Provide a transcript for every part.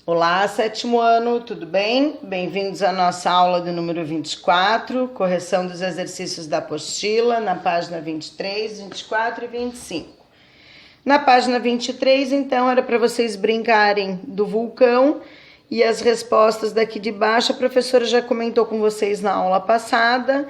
Olá, sétimo ano, tudo bem? Bem-vindos à nossa aula de número 24, correção dos exercícios da apostila, na página 23, 24 e 25. Na página 23, então, era para vocês brincarem do vulcão e as respostas daqui de baixo. A professora já comentou com vocês na aula passada.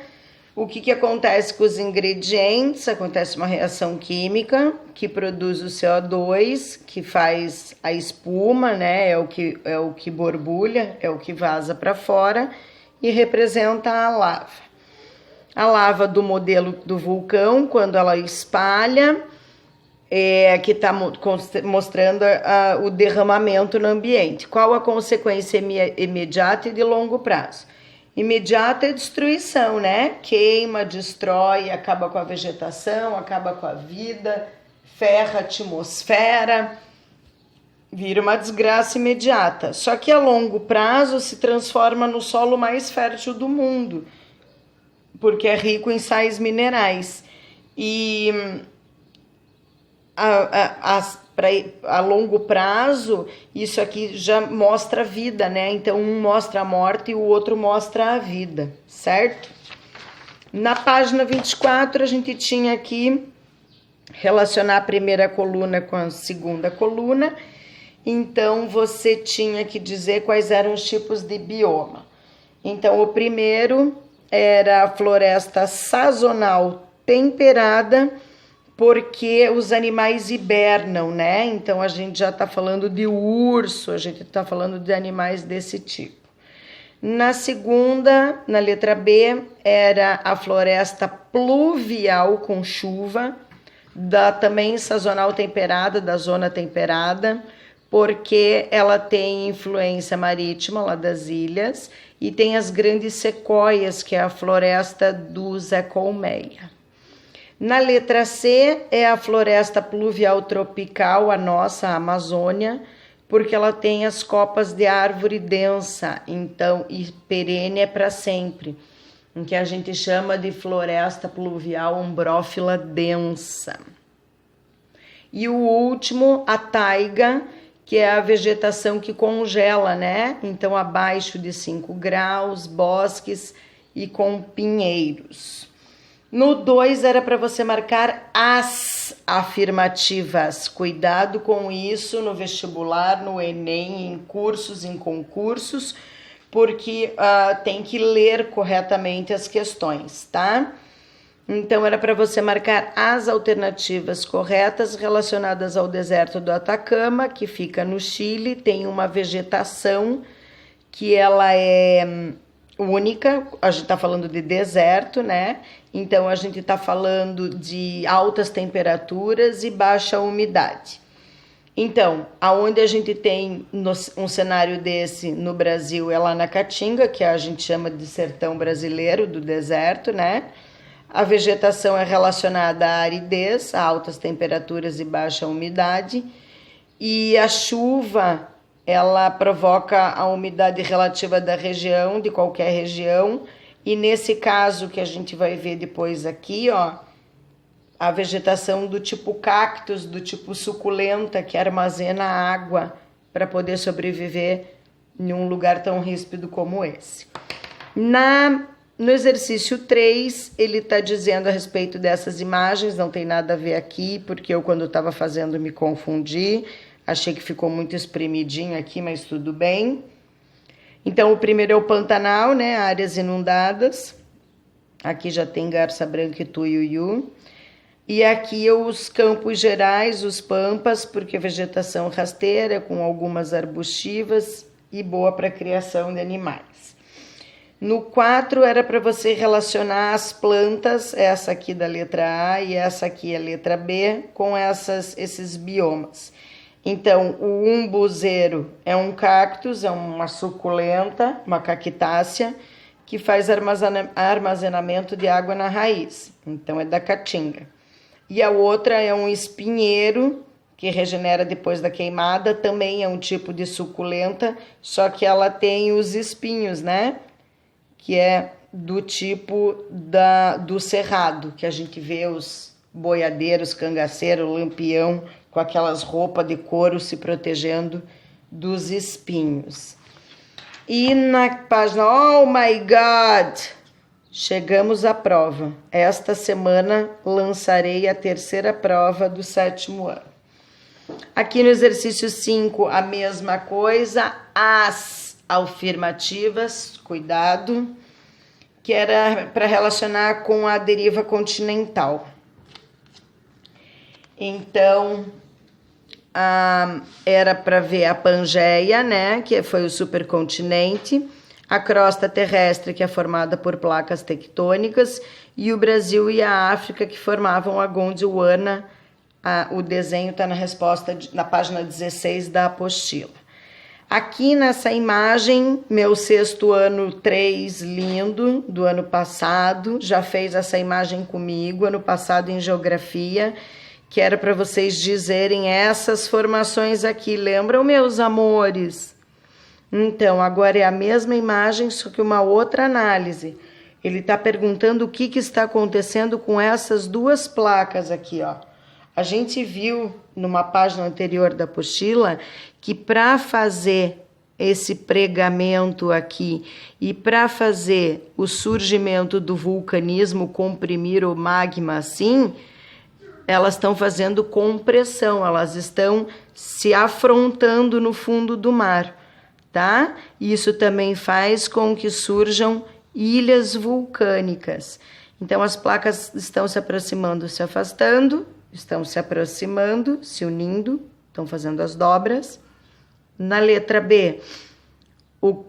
O que acontece com os ingredientes? Acontece uma reação química que produz o CO2, que faz a espuma, né? É o que borbulha, é o que vaza para fora e representa a lava. A lava do modelo do vulcão, quando ela espalha, que está mostrando o derramamento no ambiente. Qual a consequência imediata e de longo prazo? Imediata é destruição, né? Queima, destrói, acaba com a vegetação, acaba com a vida, ferra a atmosfera, vira uma desgraça imediata. Só que a longo prazo se transforma no solo mais fértil do mundo, porque é rico em sais minerais. E a longo prazo, isso aqui já mostra a vida, né? Então, um mostra a morte e o outro mostra a vida, certo? Na página 24, a gente tinha aqui relacionar a primeira coluna com a segunda coluna. Então, você tinha que dizer quais eram os tipos de bioma. Então, o primeiro era a floresta sazonal temperada, porque os animais hibernam, né? Então, a gente já está falando de urso, a gente está falando de animais desse tipo. Na segunda, na letra B, era a floresta pluvial com chuva, também sazonal temperada, da zona temperada, porque ela tem influência marítima lá das ilhas e tem as grandes sequoias, que é a floresta do Zé Colmeia. Na letra C é a floresta pluvial tropical, a nossa, a Amazônia, porque ela tem as copas de árvore densa, então, e perene é para sempre, em que a gente chama de floresta pluvial ombrófila densa. E o último, a taiga, que é a vegetação que congela, né? Então, abaixo de 5 graus, bosques e com pinheiros. No 2 era para você marcar as afirmativas. Cuidado com isso no vestibular, no Enem, em cursos, em concursos, porque tem que ler corretamente as questões, tá? Então, era para você marcar as alternativas corretas relacionadas ao deserto do Atacama, que fica no Chile, tem uma vegetação que ela é única, a gente está falando de deserto, né? Então, a gente está falando de altas temperaturas e baixa umidade. Então, aonde a gente tem um cenário desse no Brasil é lá na Caatinga, que a gente chama de sertão brasileiro, do deserto, né? A vegetação é relacionada à aridez, a altas temperaturas e baixa umidade. E a chuva, ela provoca a umidade relativa da região, de qualquer região. E nesse caso que a gente vai ver depois aqui, ó, a vegetação do tipo cactus, do tipo suculenta, que armazena água para poder sobreviver em um lugar tão ríspido como esse. No exercício 3, ele está dizendo a respeito dessas imagens, não tem nada a ver aqui, porque eu, quando estava fazendo, me confundi. Achei que ficou muito espremidinho aqui, mas tudo bem. Então, o primeiro é o Pantanal, né? Áreas inundadas. Aqui já tem garça branca e tuiuiu. E aqui os campos gerais, os pampas, porque vegetação rasteira, com algumas arbustivas e boa para a criação de animais. No 4 era para você relacionar as plantas, essa aqui da letra A e essa aqui a letra B, com esses biomas. Então, o umbuzeiro é um cactus, é uma suculenta, uma cactácea, que faz armazenamento de água na raiz. Então, é da caatinga. E a outra é um espinheiro, que regenera depois da queimada, também é um tipo de suculenta, só que ela tem os espinhos, né? Que é do tipo do cerrado, que a gente vê os boiadeiros, cangaceiro, lampião, com aquelas roupas de couro se protegendo dos espinhos. E na página, oh my God, chegamos à prova. Esta semana lançarei a terceira prova do 7º ano. Aqui no exercício 5, a mesma coisa, as afirmativas, cuidado, que era para relacionar com a deriva continental. Então, era para ver a Pangeia, né, que foi o supercontinente, a crosta terrestre, que é formada por placas tectônicas, e o Brasil e a África, que formavam a Gondwana. O desenho está na resposta, na página 16 da apostila. Aqui nessa imagem, meu 6º ano 3, lindo, do ano passado, já fez essa imagem comigo, ano passado em geografia, que era para vocês dizerem essas formações aqui. Lembram, meus amores? Então, agora é a mesma imagem, só que uma outra análise. Ele está perguntando o que está acontecendo com essas duas placas aqui, ó. A gente viu numa página anterior da apostila que para fazer esse pregamento aqui e para fazer o surgimento do vulcanismo, comprimir o magma assim, elas estão fazendo compressão, elas estão se afrontando no fundo do mar, tá? Isso também faz com que surjam ilhas vulcânicas. Então as placas estão se aproximando, se afastando, estão se aproximando, se unindo, estão fazendo as dobras. Na letra B,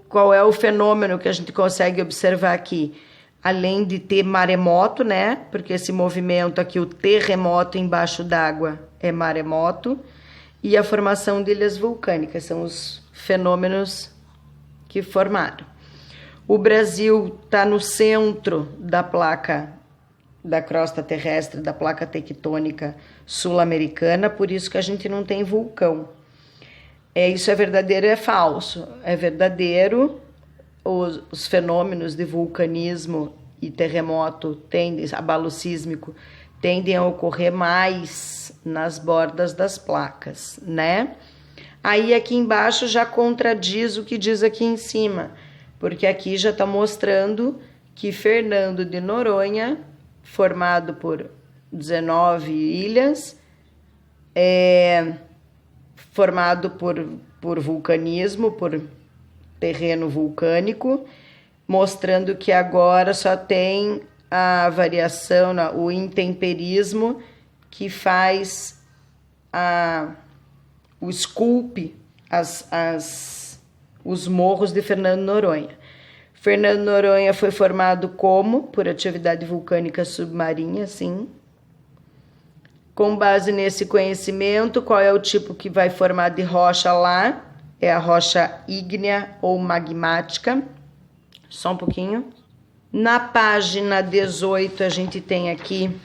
qual é o fenômeno que a gente consegue observar aqui? Além de ter maremoto, né? Porque esse movimento aqui, o terremoto embaixo d'água é maremoto. E a formação de ilhas vulcânicas, são os fenômenos que formaram. O Brasil está no centro da placa da crosta terrestre, da placa tectônica sul-americana, por isso que a gente não tem vulcão. Isso é verdadeiro ou é falso? É verdadeiro, os fenômenos de vulcanismo e terremoto, abalo sísmico, tendem a ocorrer mais nas bordas das placas, né? Aí aqui embaixo já contradiz o que diz aqui em cima, porque aqui já está mostrando que Fernando de Noronha, formado por 19 ilhas, formado por vulcanismo, por terreno vulcânico, mostrando que agora só tem a variação, o intemperismo, que faz o esculpe os morros de Fernando Noronha. Fernando Noronha foi formado como? Por atividade vulcânica submarina, sim. Com base nesse conhecimento, qual é o tipo que vai formar de rocha lá? É a rocha ígnea ou magmática. Só um pouquinho. Na página 18, a gente tem aqui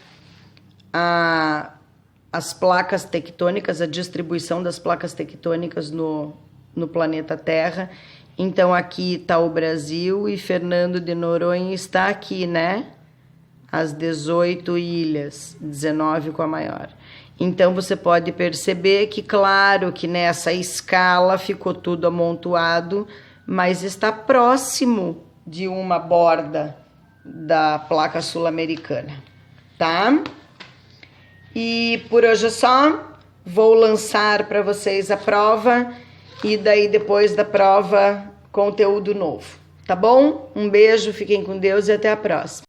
as placas tectônicas, a distribuição das placas tectônicas no planeta Terra. Então, aqui está o Brasil e Fernando de Noronha está aqui, né? As 18 ilhas, 19 com a maior. Então, você pode perceber que, claro, que nessa escala ficou tudo amontoado, mas está próximo de uma borda da placa sul-americana, tá? E por hoje é só. Vou lançar para vocês a prova e daí depois da prova, conteúdo novo, tá bom? Um beijo, fiquem com Deus e até a próxima.